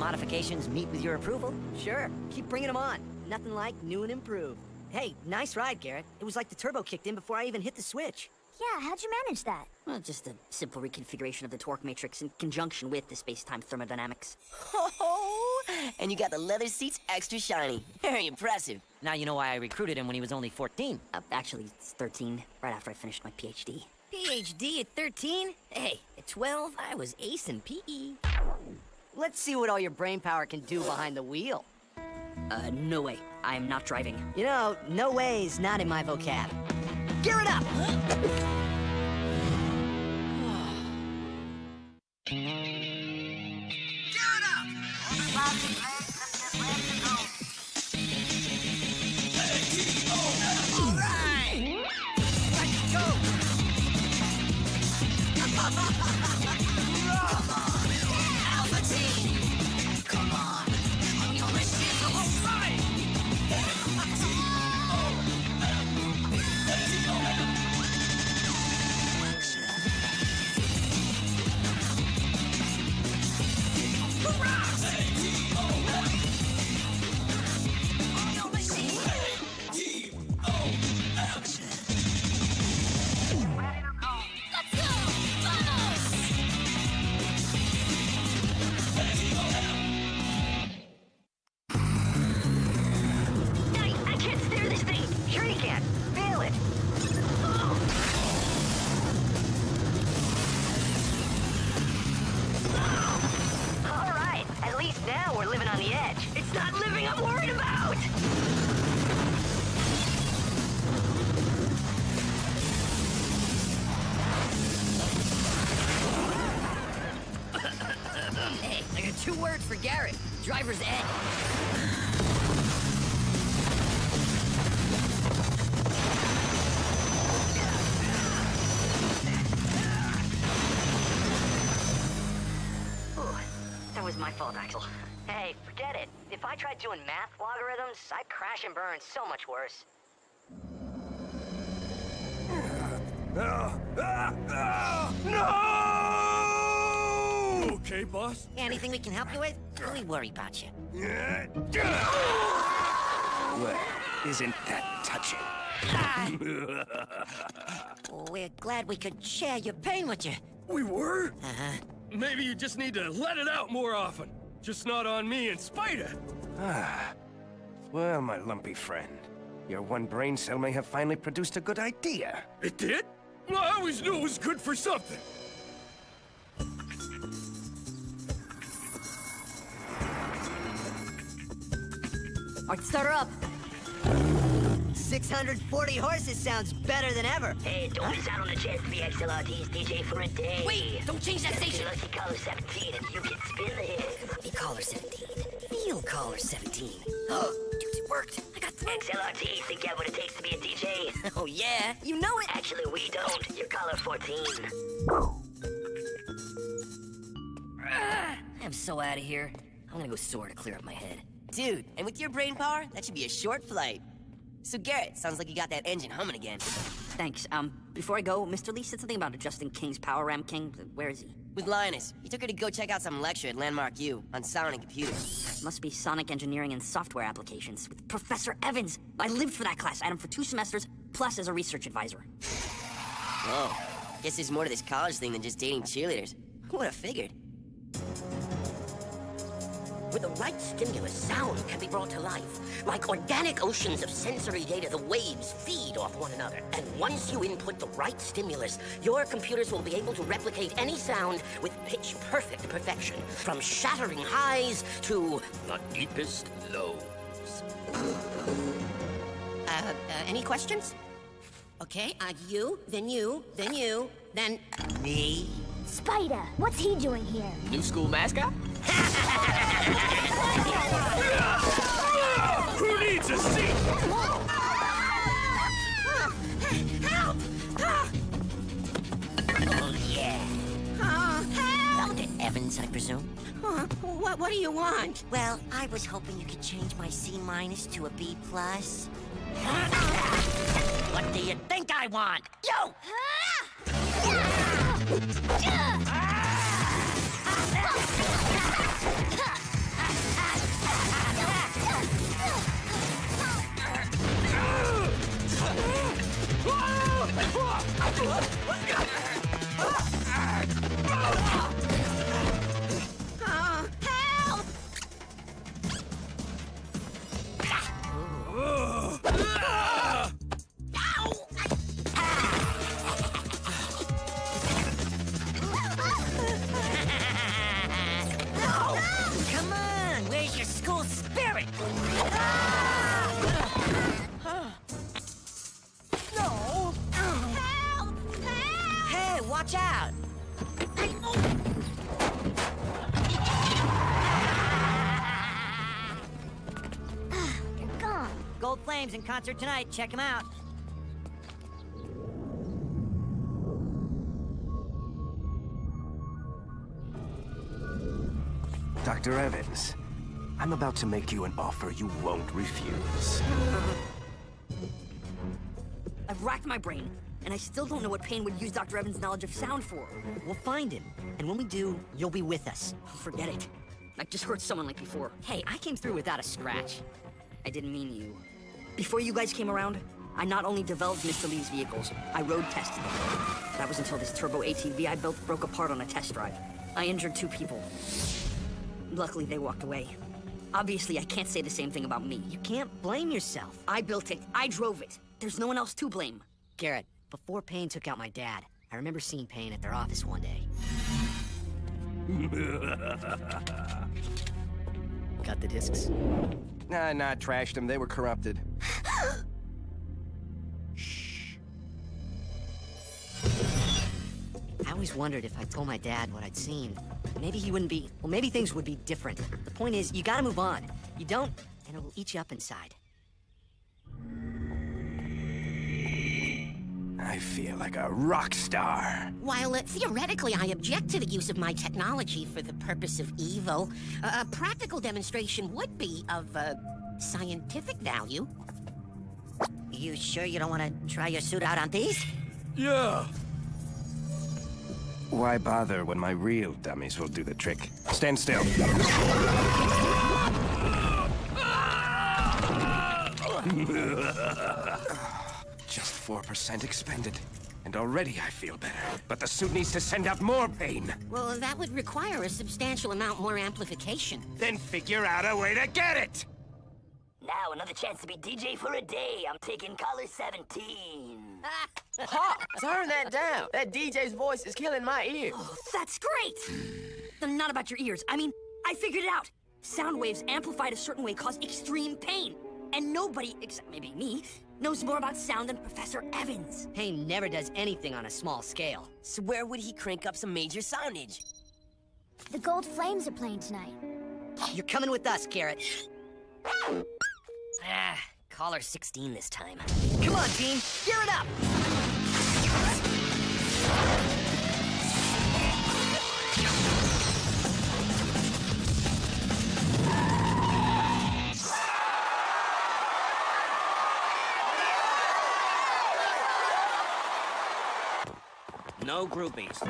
modifications meet with your approval, sure, keep bringing them on. Nothing like new and improved. Hey, nice ride, Garrett. It was like the turbo kicked in before I even hit the switch. Yeah, how'd you manage that? Well, just a simple reconfiguration of the torque matrix in conjunction with the space-time thermodynamics. Oh, and you got the leather seats extra shiny. Very impressive. Now you know why I recruited him when he was only 14. Actually, it's 13, right after I finished my PhD. PhD at 13? Hey, at 12, I was ace in PE. Let's see what all your brain power can do behind the wheel. No way. I am not driving. You know, no way's not in my vocab. Gear it up! Hey, I got 2 words for Garrett. Driver's ed. That was my fault, Axel. Hey, forget it. If I tried doing math logarithms, I'd crash and burn so much worse. No! Okay, boss? Anything we can help you with? We worry about you. Well, isn't that touching? We're glad we could share your pain with you. We were? Uh-huh. Maybe you just need to let it out more often. Just not on me and Spider. Well, my lumpy friend, your one brain cell may have finally produced a good idea. It did? Well, I always knew it was good for something. All right, start her up. 640 horses sounds better than ever. Hey, don't miss out on the chance to be XLRT's DJ for a day. Wait, don't change that station. Lucky caller 17 and you can spin the hit. Be caller 17. Feel caller 17. Oh, dude, it worked. I got through. XLRT, think you have what it takes to be a DJ? Oh, yeah, you know it. Actually, we don't. You're caller 14. I'm so out of here. I'm gonna go soar to clear up my head. Dude, and with your brain power, that should be a short flight. So Garrett, sounds like you got that engine humming again. Thanks. Before I go, Mr. Lee said something about adjusting King's power ram. King, where is he? With Linus. He took her to go check out some lecture at Landmark U on sound and computers. Must be sonic engineering and software applications with Professor Evans. I lived for that class. I had him for 2 semesters, plus as a research advisor. Whoa. Guess there's more to this college thing than just dating cheerleaders. Who would have figured? With the right stimulus, sound can be brought to life. Like organic oceans of sensory data, the waves feed off one another. And once you input the right stimulus, your computers will be able to replicate any sound with pitch-perfect perfection. From shattering highs to the deepest lows. Any questions? Okay, you, then you, then you, then me. Spider, what's he doing here? New school mascot? Who needs a seat? Help! Oh, yeah. Help! Dr. Evans, I presume? What do you want? Well, I was hoping you could change my C- to a B+. What do you think I want? You! Help! Come on, where's your school spirit? No! Help! Help! Hey, watch out! You're gone. Gold Flames in concert tonight. Check him out. Dr. Evans, I'm about to make you an offer you won't refuse. I've racked my brain, and I still don't know what Paine would use Dr. Evans' knowledge of sound for. We'll find him, and when we do, you'll be with us. Forget it. I just hurt someone like before. Hey, I came through without a scratch. I didn't mean you. Before you guys came around, I not only developed Mr. Lee's vehicles, I road tested them. That was until this turbo ATV I built broke apart on a test drive. I injured 2 people. Luckily, they walked away. Obviously, I can't say the same thing about me. You can't blame yourself. I built it. I drove it. There's no one else to blame. Garrett, before Paine took out my dad, I remember seeing Paine at their office one day. Got the discs? Nah, trashed them. They were corrupted. I always wondered if I told my dad what I'd seen, maybe he wouldn't be... Well, maybe things would be different. The point is, you gotta move on. You don't, and it will eat you up inside. I feel like a rock star. While theoretically I object to the use of my technology for the purpose of evil, a practical demonstration would be of scientific value. You sure you don't want to try your suit out on these? Yeah. Why bother when my real dummies will do the trick? Stand still. Just 4% expended. And already I feel better. But the suit needs to send out more pain. Well, that would require a substantial amount more amplification. Then figure out a way to get it! Now, another chance to be DJ for a day. I'm taking caller 17. Pop, turn that down. That DJ's voice is killing my ear. Oh, that's great! Not about your ears. I mean, I figured it out. Sound waves amplified a certain way cause extreme pain. And nobody, except maybe me, knows more about sound than Professor Evans. Paine never does anything on a small scale. So where would he crank up some major soundage? The Gold Flames are playing tonight. You're coming with us, Garrett. Caller 16 this time. Come on, team, gear it up! No groupies.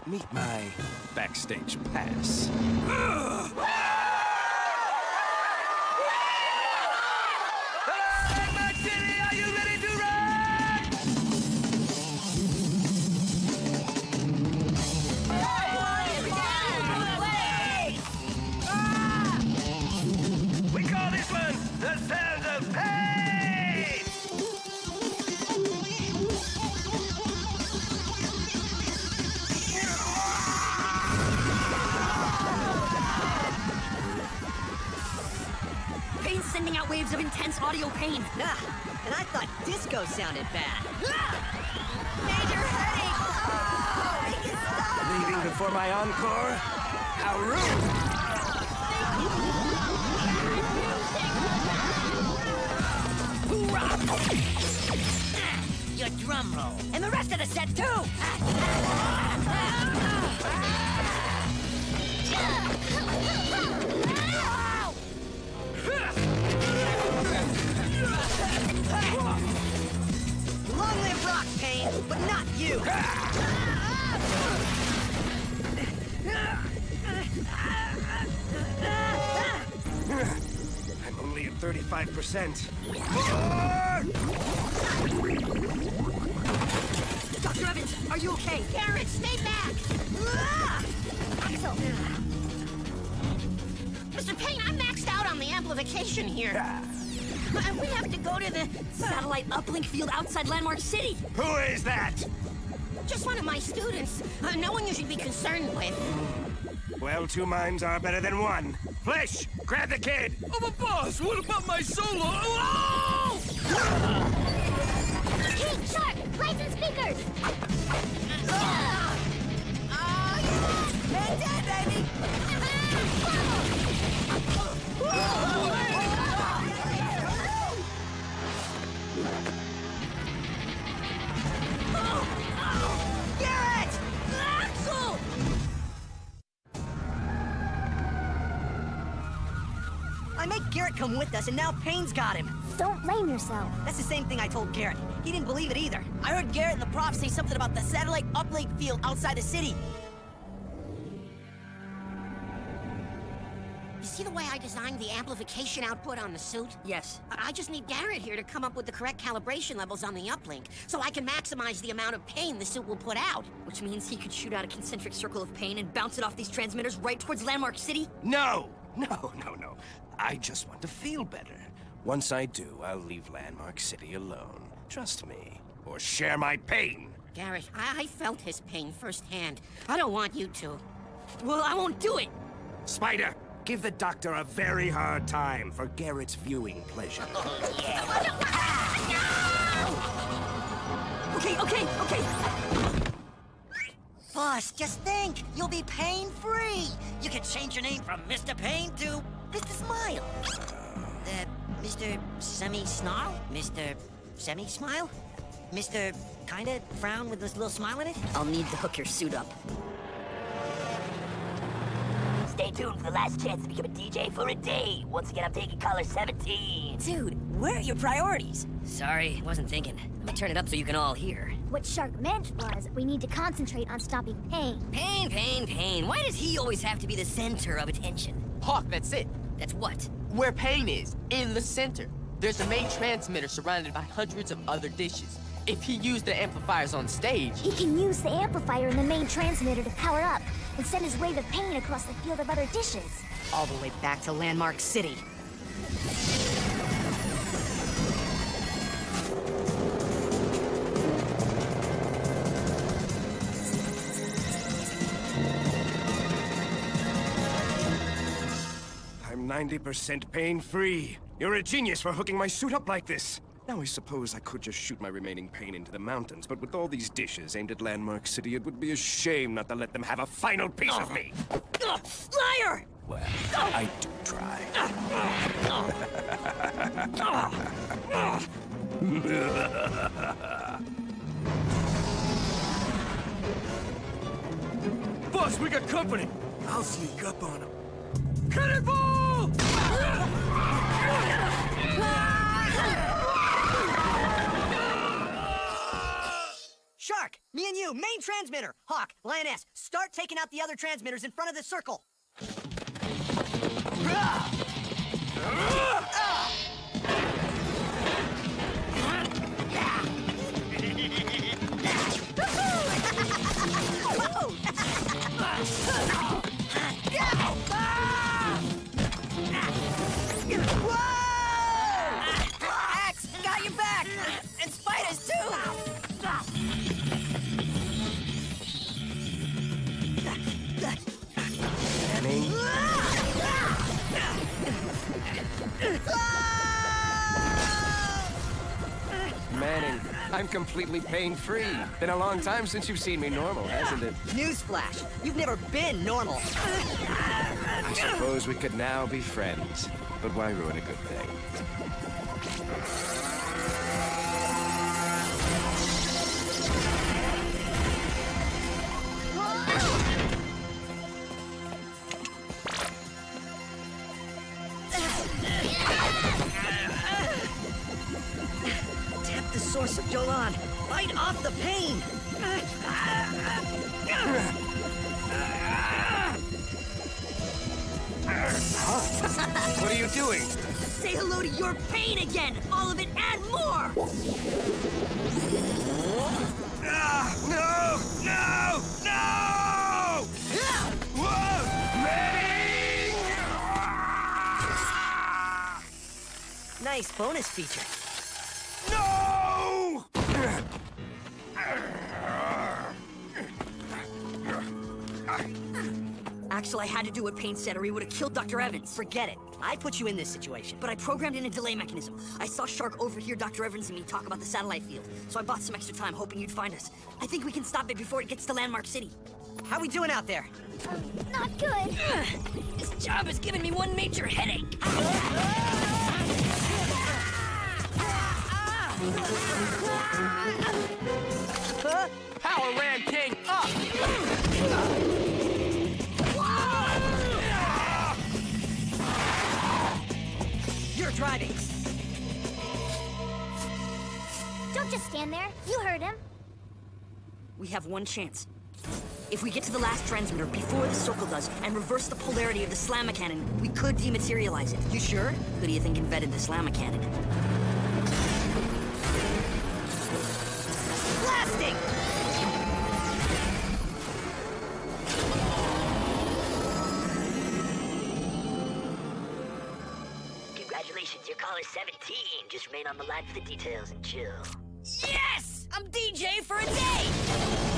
Meet my backstage pass. We call this one the Sound of Pain! Paine's sending out waves of intense audio pain. And I thought disco sounded bad. Major headache! Leaving before my encore? How rude! Your drum roll. And the rest of the set, too! Long live rock, Paine, but not you! 35%. Dr. Evans, are you okay? Garrett, stay back! Axel, Mr. Paine, I'm maxed out on the amplification here. We have to go to the Satellite uplink field outside Landmark City. Who is that? just one of my students. No one you should be concerned with. Well, two minds are better than one. Flesh, grab the kid! Oh, but boss, what about my solo? Oh! hey, Shark! Lights and speakers! Hey, Dad, baby! Garrett! Axel! I made Garrett come with us, and now Payne's got him. Don't blame yourself. That's the same thing I told Garrett. He didn't believe it either. I heard Garrett and the prof say something about the satellite uplink field outside the city. You see the way I designed the amplification output on the suit? Yes. I just need Garrett here to come up with the correct calibration levels on the uplink, so I can maximize the amount of pain the suit will put out. Which means he could shoot out a concentric circle of pain and bounce it off these transmitters right towards Landmark City? No! No. I just want to feel better. Once I do, I'll leave Landmark City alone. Trust me. Or share my pain. Garrett, I felt his pain firsthand. I don't want you to. Well, I won't do it. Spider, give the doctor a very hard time for Garrett's viewing pleasure. Okay. Boss, just think, you'll be pain-free. You can change your name from Mr. Pain to Mr. Smile. Mr. Semi-Snarl? Mr. Semi-Smile? Mr. Kinda Frown with this little smile in it? I'll need to hook your suit up. Stay tuned for the last chance to become a DJ for a day. Once again, I'm taking caller 17. Dude, where are your priorities? Sorry, wasn't thinking. Let me turn it up so you can all hear. What Shark meant was we need to concentrate on stopping pain. Pain. Why does he always have to be the center of attention? Hawk, that's it. That's what? Where Pain is, in the center. There's a main transmitter surrounded by hundreds of other dishes. If he used the amplifiers on stage... He can use the amplifier in the main transmitter to power up and send his wave of pain across the field of other dishes. All the way back to Landmark City. I'm 90% pain-free. You're a genius for hooking my suit up like this. Now I suppose I could just shoot my remaining pain into the mountains, but with all these dishes aimed at Landmark City, it would be a shame not to let them have a final piece of me. Liar! Well, I do try. Boss, we got company. I'll sneak up on him. Cannonball! Shark, me and you, main transmitter. Hawk, Lioness, start taking out the other transmitters in front of the circle. Axe, got your back! And spiders, too! Manning? Manning, I'm completely pain-free. Been a long time since you've seen me normal, hasn't it? Newsflash, you've never been normal. I suppose we could now be friends. But why ruin a good thing? Tap the source of Jolan. Fight off the pain. What are you doing? say hello to your pain again! All of it and more! Ah, no! No! No! Whoa! Manning! Nice bonus feature. No! Axel, I had to do what Paine said or he would have killed Dr. Evans. Forget it. I put you in this situation. But I programmed in a delay mechanism. I saw Shark overhear Dr. Evans and me talk about the satellite field. So I bought some extra time hoping you'd find us. I think we can stop it before it gets to Landmark City. How we doing out there? Not good. This job has given me one major headache. Power Ram King up! You're driving. Don't just stand there. You heard him. We have one chance. If we get to the last transmitter before the circle does and reverse the polarity of the slamma cannon, we could dematerialize it. You sure? Who do you think invented the slamma cannon? Blasting! Congratulations, your caller's 17. Just remain on the line for the details and chill. Yes! I'm DJ for a day!